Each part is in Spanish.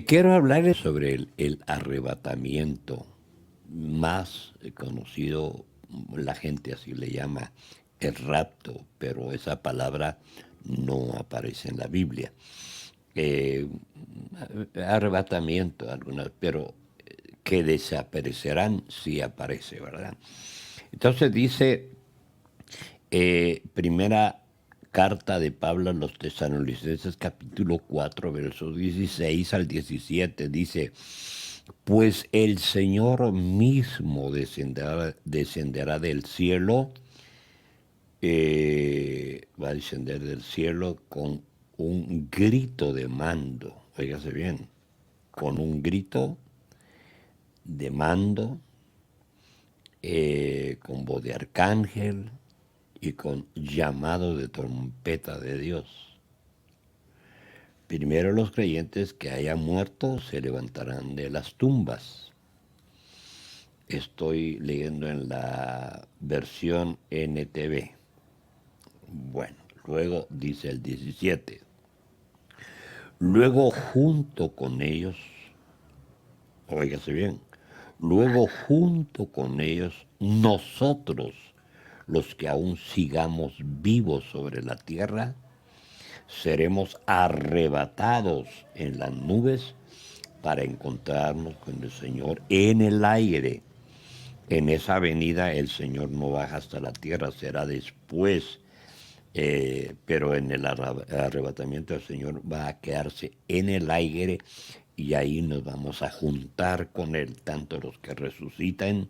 Quiero hablarles sobre el arrebatamiento, más conocido, la gente así le llama el rapto, pero esa palabra no aparece en la Biblia. Eh, Arrebatamiento, algunas, pero que desaparecerán sí aparece, ¿verdad? Entonces dice primera carta de Pablo a los Tesalonicenses, capítulo 4, versos 16 al 17, dice, pues el Señor mismo descenderá del cielo, va a descender del cielo con un grito de mando, óigase bien, con un grito de mando, con voz de arcángel y con llamado de trompeta de Dios. Primero los creyentes que hayan muerto se levantarán de las tumbas. Estoy leyendo en la versión NTV. Bueno, luego dice el 17. Luego junto con ellos, óigase bien, luego junto con ellos nosotros, los que aún sigamos vivos sobre la tierra, seremos arrebatados en las nubes para encontrarnos con el Señor en el aire. En esa venida el Señor no baja hasta la tierra, será después, pero en el arrebatamiento el Señor va a quedarse en el aire y ahí nos vamos a juntar con Él, tanto los que resucitan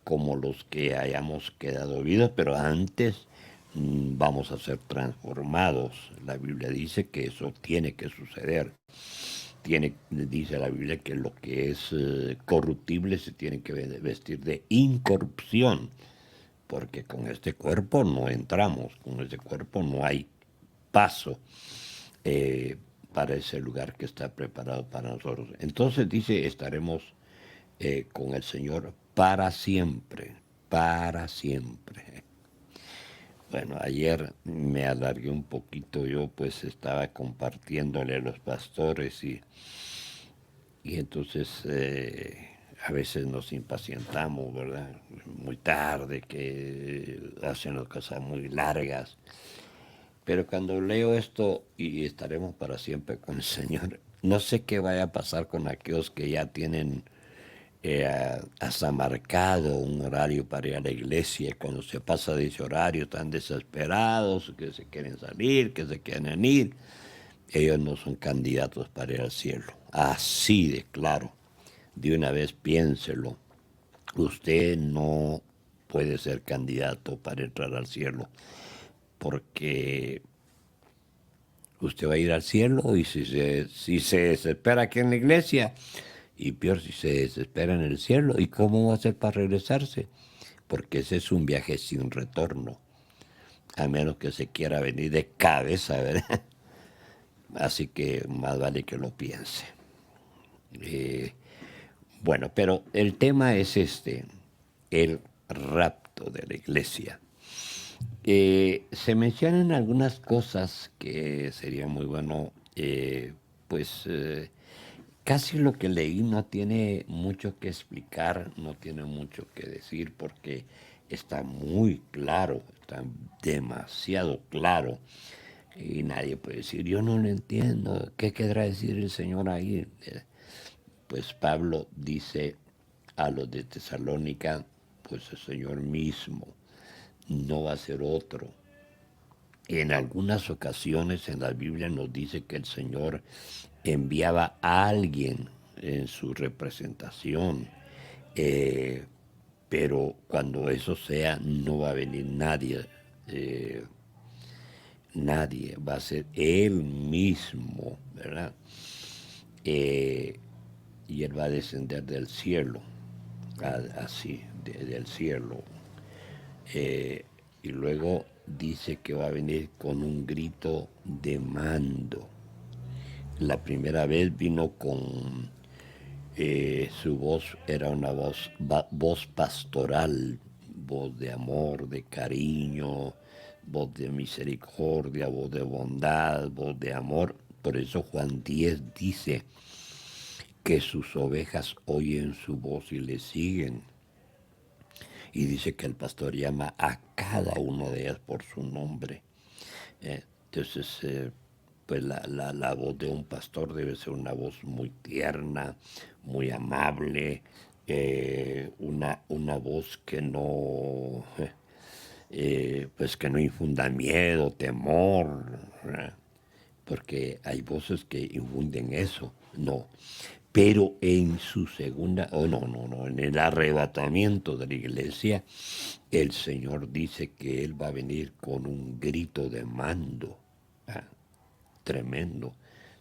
como los que hayamos quedado vivos, pero antes vamos a ser transformados. La Biblia dice que eso tiene que suceder. Dice la Biblia que lo que es corruptible se tiene que vestir de incorrupción, porque con este cuerpo no entramos, con este cuerpo no hay paso eh, para ese lugar que está preparado para nosotros. Entonces dice, estaremos con el Señor para siempre, para siempre. Bueno, ayer me alargué un poquito, yo pues estaba compartiéndole a los pastores y entonces a veces nos impacientamos, ¿verdad? Muy tarde, que hacen las cosas muy largas. Pero cuando leo esto y estaremos para siempre con el Señor, no sé qué vaya a pasar con aquellos que ya tienen hasta marcado un horario para ir a la iglesia. Cuando se pasa de ese horario están desesperados, que se quieren salir, que se quieren ir. Ellos no son candidatos para ir al cielo. Así de claro. De una vez piénselo. Usted no puede ser candidato para entrar al cielo porque usted va a ir al cielo y si se desespera aquí en la iglesia, y peor si se desespera en el cielo, ¿y cómo va a hacer para regresarse? Porque ese es un viaje sin retorno, a menos que se quiera venir de cabeza, ¿verdad? Así que más vale que lo piense. Eh, bueno, pero el tema es este, el rapto de la iglesia. Se mencionan algunas cosas que sería muy bueno, pues casi lo que leí no tiene mucho que explicar, no tiene mucho que decir porque está muy claro, está demasiado claro y nadie puede decir, yo no lo entiendo, ¿qué querrá decir el Señor ahí? Pues Pablo dice a los de Tesalónica, pues el Señor mismo, no va a ser otro. En algunas ocasiones en la Biblia nos dice que el Señor enviaba a alguien en su representación, eh, pero cuando eso sea no va a venir nadie, eh, nadie, va a ser Él mismo, ¿verdad? Eh, y Él va a descender del cielo, así, del cielo. Eh, y luego dice que va a venir con un grito de mando. La primera vez vino con su voz, era una voz pastoral, voz de amor, de cariño, voz de misericordia, voz de bondad, voz de amor. Por eso Juan 10 dice que sus ovejas oyen su voz y le siguen. Y dice que el pastor llama a cada una de ellas por su nombre. Entonces, pues la voz de un pastor debe ser una voz muy tierna, muy amable, una voz que no, pues que no infunda miedo, temor, ¿verdad? Porque hay voces que infunden eso, no. Pero en su segunda, no, en el arrebatamiento de la iglesia, el Señor dice que Él va a venir con un grito de mando, ¿ah? Tremendo.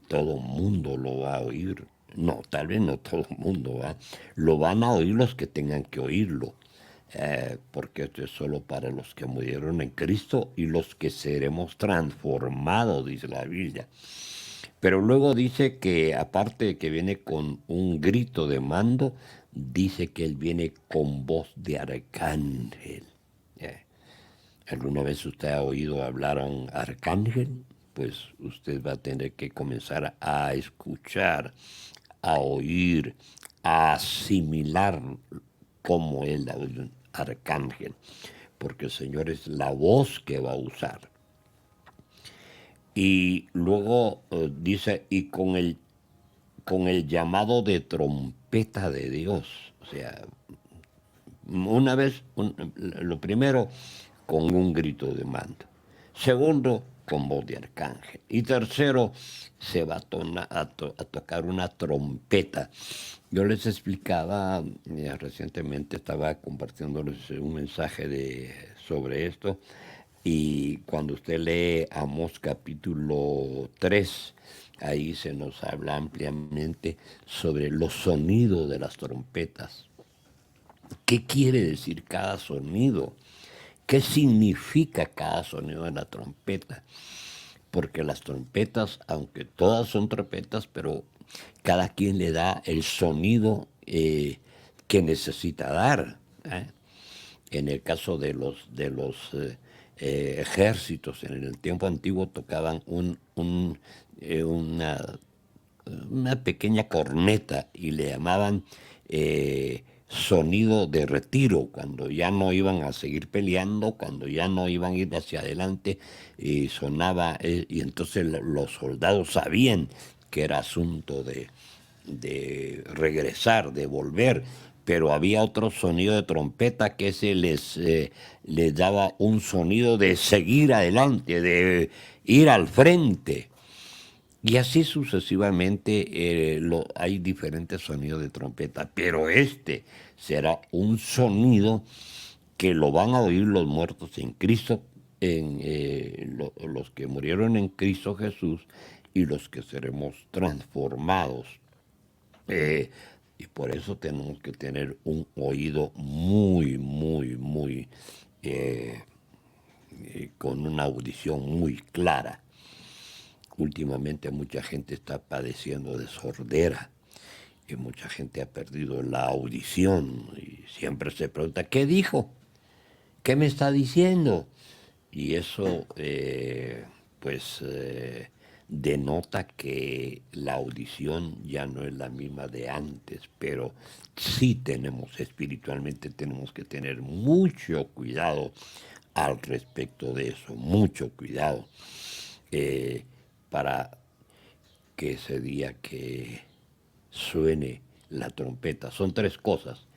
Todo mundo lo va a oír. No, tal vez no todo el mundo va. Lo van a oír los que tengan que oírlo. Porque esto es solo para los que murieron en Cristo y los que seremos transformados, dice la Biblia. Pero luego dice que aparte de que viene con un grito de mando, dice que Él viene con voz de arcángel. Eh, ¿Alguna vez usted ha oído hablar a un arcángel? Pues usted va a tener que comenzar a escuchar, a oír, a asimilar cómo es un arcángel, porque el Señor es la voz que va a usar. Y luego dice, y con el llamado de trompeta de Dios. O sea, una vez, lo primero, con un grito de mando. Segundo, con voz de arcángel. Y tercero, se va a tocar una trompeta. Yo les explicaba, recientemente estaba compartiéndoles un mensaje sobre esto, y cuando usted lee Amós capítulo 3, ahí se nos habla ampliamente sobre los sonidos de las trompetas. ¿Qué quiere decir cada sonido? ¿Qué significa cada sonido de la trompeta? Porque las trompetas, aunque todas son trompetas, pero cada quien le da el sonido que necesita dar, ¿eh? En el caso de los ejércitos, en el tiempo antiguo tocaban una pequeña corneta y le llamaban sonido de retiro, cuando ya no iban a seguir peleando, cuando ya no iban a ir hacia adelante, y sonaba, y entonces los soldados sabían que era asunto de regresar, de volver, pero había otro sonido de trompeta que les daba un sonido de seguir adelante, de ir al frente. Y así sucesivamente hay diferentes sonidos de trompeta, pero este será un sonido que lo van a oír los muertos en Cristo, los que murieron en Cristo Jesús y los que seremos transformados. Eh, y por eso tenemos que tener un oído muy, con una audición muy clara. Últimamente mucha gente está padeciendo de sordera y mucha gente ha perdido la audición y siempre se pregunta, ¿qué dijo? ¿Qué me está diciendo? Y eso denota que la audición ya no es la misma de antes, pero sí tenemos que tener mucho cuidado al respecto de eso, mucho cuidado. Para que ese día que suene la trompeta. Son tres cosas.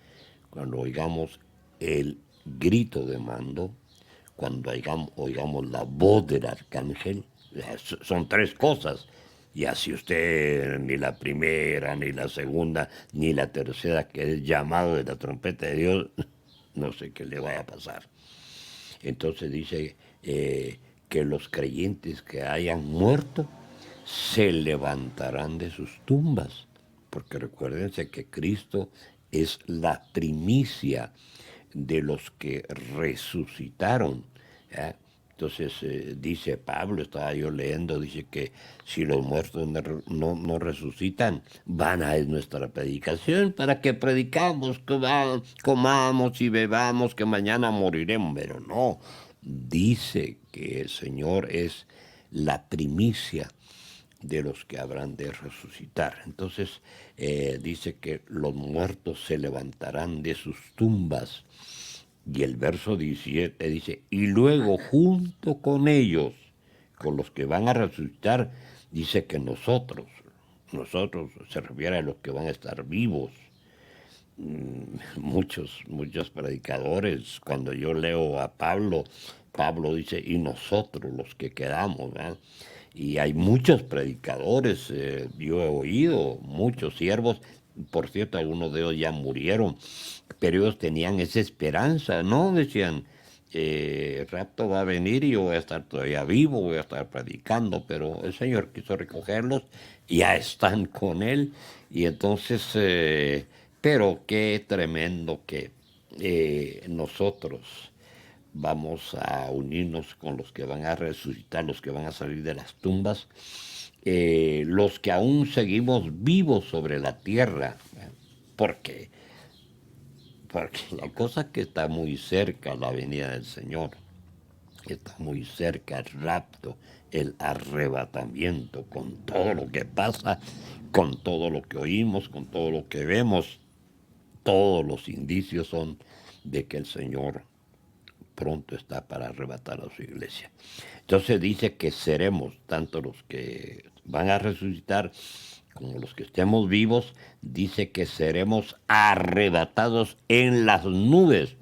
Cuando oigamos el grito de mando, cuando oigamos la voz del arcángel, son tres cosas. Y así usted ni la primera, ni la segunda, ni la tercera, que es el llamado de la trompeta de Dios, no sé qué le vaya a pasar. Entonces dice que los creyentes que hayan muerto se levantarán de sus tumbas, porque recuérdense que Cristo es la primicia de los que resucitaron. ¿Ya? Entonces dice Pablo, estaba yo leyendo, dice que si los muertos no resucitan, vana es nuestra predicación, para que predicamos, comamos y bebamos, que mañana moriremos, pero no, dice que el Señor es la primicia de los que habrán de resucitar. Entonces dice que los muertos se levantarán de sus tumbas. Y el verso 17 dice, y luego junto con ellos, con los que van a resucitar, dice que nosotros se refiere a los que van a estar vivos. Muchos predicadores, cuando yo leo a Pablo, Pablo dice, y nosotros los que quedamos, ¿verdad? Y hay muchos predicadores, yo he oído, muchos siervos, por cierto, algunos de ellos ya murieron, pero ellos tenían esa esperanza, ¿no? Decían, el rapto va a venir y yo voy a estar todavía vivo, voy a estar predicando, pero el Señor quiso recogerlos, ya están con Él, y entonces, pero qué tremendo que nosotros vamos a unirnos con los que van a resucitar, los que van a salir de las tumbas, los que aún seguimos vivos sobre la tierra, porque, porque la cosa que está muy cerca, la venida del Señor, está muy cerca el rapto, el arrebatamiento, con todo lo que pasa, con todo lo que oímos, con todo lo que vemos, todos los indicios son de que el Señor pronto está para arrebatar a su iglesia. Entonces dice que seremos, tanto los que van a resucitar como los que estemos vivos, dice que seremos arrebatados en las nubes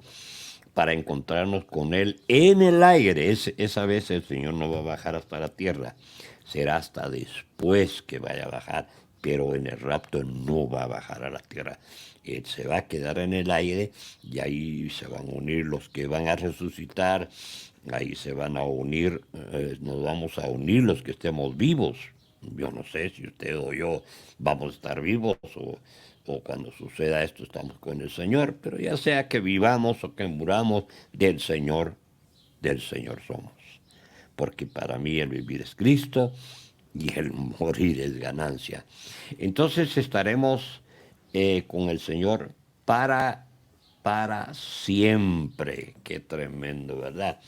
para encontrarnos con Él en el aire. Esa vez el Señor no va a bajar hasta la tierra, será hasta después que vaya a bajar, pero en el rapto no va a bajar a la tierra. Él se va a quedar en el aire y ahí se van a unir los que van a resucitar, ahí se van a unir, nos vamos a unir los que estemos vivos. Yo no sé si usted o yo vamos a estar vivos o cuando suceda esto estamos con el Señor, pero ya sea que vivamos o que muramos, del Señor somos. Porque para mí el vivir es Cristo y el morir es ganancia. Entonces estaremos con el Señor para siempre. Qué tremendo, ¿verdad?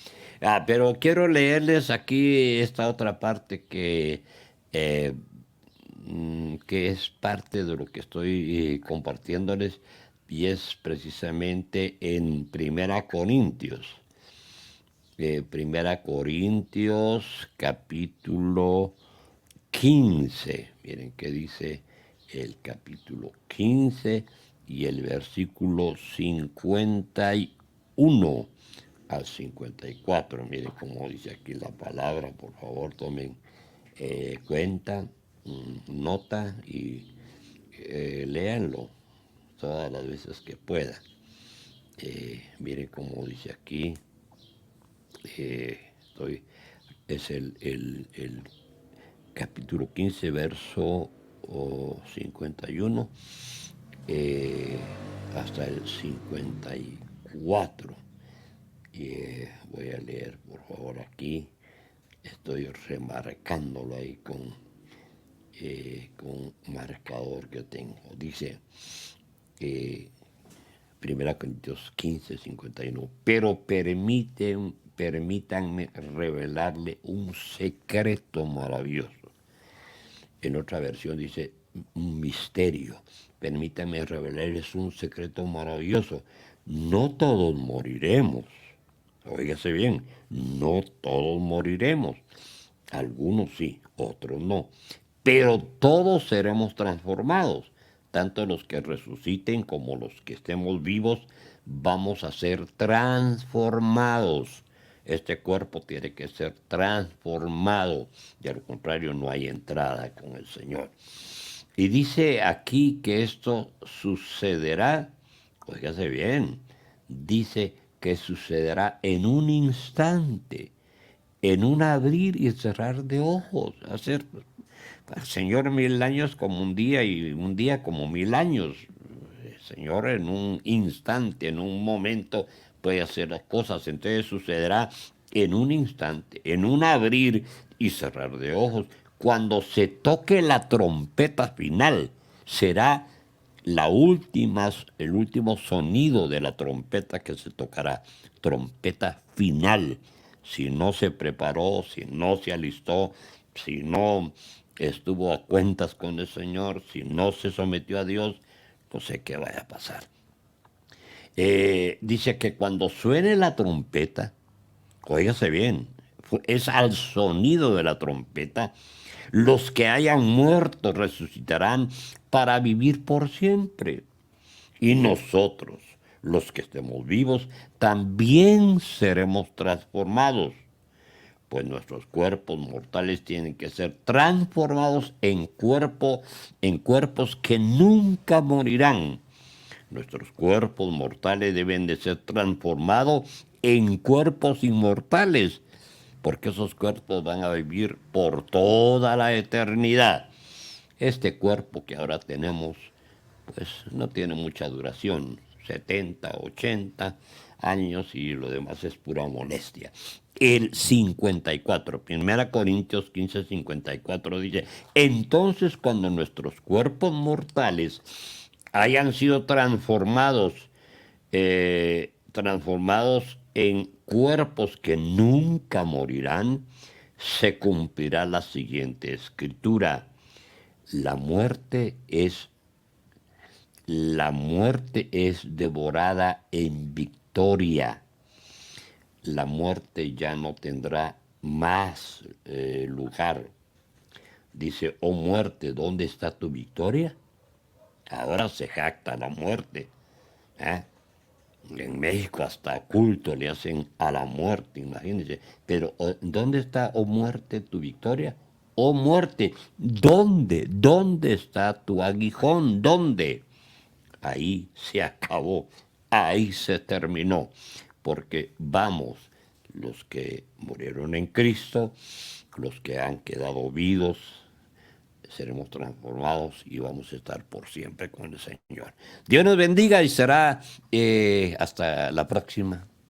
Pero quiero leerles aquí esta otra parte eh, que es parte de lo que estoy compartiéndoles y es precisamente en Primera Corintios. Primera Corintios capítulo 15. Miren qué dice el capítulo 15 y el versículo 51 al 54. Miren cómo dice aquí la palabra, por favor tomen cuenta, nota y léanlo todas las veces que puedan. Miren cómo dice aquí, es el capítulo 15, verso 51 hasta el 54. Voy a leer, por favor, aquí. Estoy remarcándolo ahí con marcador que tengo. Dice, 1 Corintios 15, 51. Pero permítanme revelarle un secreto maravilloso. En otra versión dice un misterio. Permítanme revelarles un secreto maravilloso. No todos moriremos. Óigase bien, no todos moriremos. Algunos sí, otros no. Pero todos seremos transformados. Tanto los que resuciten como los que estemos vivos vamos a ser transformados. Este cuerpo tiene que ser transformado. De lo contrario no hay entrada con el Señor. Y dice aquí que esto sucederá, óigase bien, dice que sucederá en un instante, en un abrir y cerrar de ojos. Hacer para el Señor 1000 años como un día y un día como 1000 años. El Señor en un instante, en un momento puede hacer las cosas. Entonces sucederá en un instante, en un abrir y cerrar de ojos. Cuando se toque la trompeta final, será el último sonido de la trompeta que se tocará, trompeta final. Si no se preparó, si no se alistó, si no estuvo a cuentas con el Señor, si no se sometió a Dios, no sé qué vaya a pasar. Dice que cuando suene la trompeta, óigase bien, es al sonido de la trompeta, los que hayan muerto resucitarán para vivir por siempre. Y nosotros, los que estemos vivos, también seremos transformados, pues nuestros cuerpos mortales tienen que ser transformados en cuerpos que nunca morirán. Nuestros cuerpos mortales deben de ser transformados en cuerpos inmortales, porque esos cuerpos van a vivir por toda la eternidad. Este cuerpo que ahora tenemos, pues no tiene mucha duración, 70, 80 años y lo demás es pura molestia. El 54, 1 Corintios 15, 54 dice, entonces cuando nuestros cuerpos mortales hayan sido transformados en cuerpos que nunca morirán, se cumplirá la siguiente escritura. La muerte es la muerte es devorada en victoria. La muerte ya no tendrá más lugar. Dice, oh muerte, ¿dónde está tu victoria? Ahora se jacta la muerte. ¿Eh? En México hasta culto le hacen a la muerte, imagínense. Pero ¿dónde está, oh muerte, tu victoria? Oh muerte, ¿dónde? ¿Dónde está tu aguijón? ¿Dónde? Ahí se acabó, ahí se terminó, porque vamos, los que murieron en Cristo, los que han quedado vivos, seremos transformados y vamos a estar por siempre con el Señor. Dios nos bendiga y será hasta la próxima.